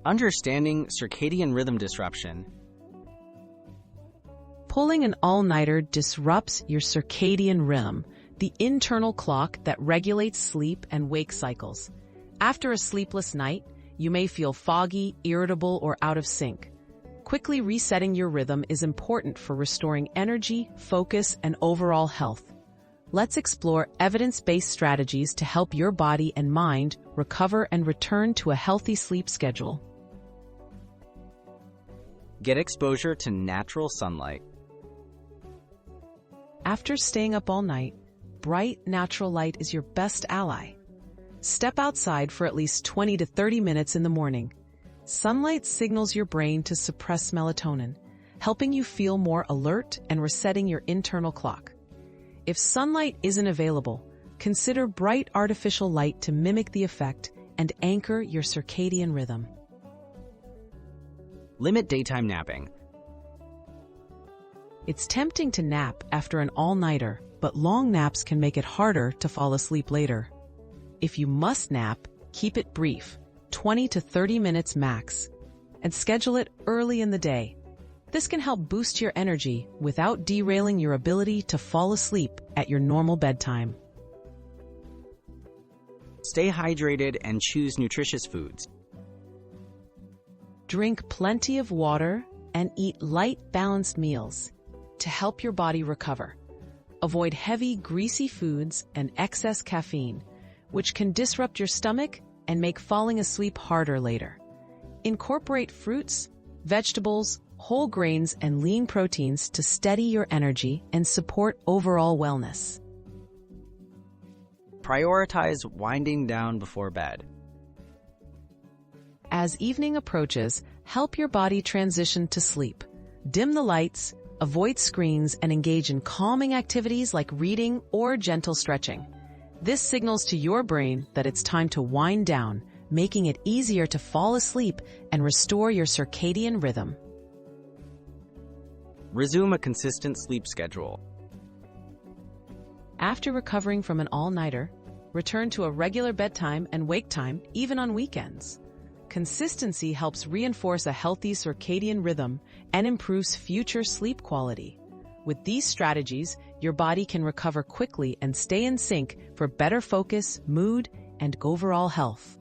Understanding circadian rhythm disruption. Pulling an all-nighter disrupts your circadian rhythm, the internal clock that regulates sleep and wake cycles. After a sleepless night, you may feel foggy, irritable, or out of sync. Quickly resetting your rhythm is important for restoring energy, focus, and overall health. Let's explore evidence-based strategies to help your body and mind recover and return to a healthy sleep schedule. Get exposure to natural sunlight. After staying up all night, bright, natural light is your best ally. Step outside for at least 20 to 30 minutes in the morning. Sunlight signals your brain to suppress melatonin, helping you feel more alert and resetting your internal clock. If sunlight isn't available, consider bright artificial light to mimic the effect and anchor your circadian rhythm. Limit daytime napping. It's tempting to nap after an all-nighter, but long naps can make it harder to fall asleep later. If you must nap, keep it brief, 20 to 30 minutes max, and schedule it early in the day. This can help boost your energy without derailing your ability to fall asleep at your normal bedtime. Stay hydrated and choose nutritious foods. Drink plenty of water and eat light, balanced meals to help your body recover. Avoid heavy, greasy foods and excess caffeine, which can disrupt your stomach and make falling asleep harder later. Incorporate fruits, vegetables, whole grains, and lean proteins to steady your energy and support overall wellness. Prioritize winding down before bed. As evening approaches, help your body transition to sleep. Dim the lights, avoid screens, and engage in calming activities like reading or gentle stretching. This signals to your brain that it's time to wind down, making it easier to fall asleep and restore your circadian rhythm. Resume a consistent sleep schedule. After recovering from an all-nighter, return to a regular bedtime and wake time, even on weekends. Consistency helps reinforce a healthy circadian rhythm and improves future sleep quality. With these strategies, your body can recover quickly and stay in sync for better focus, mood, and overall health.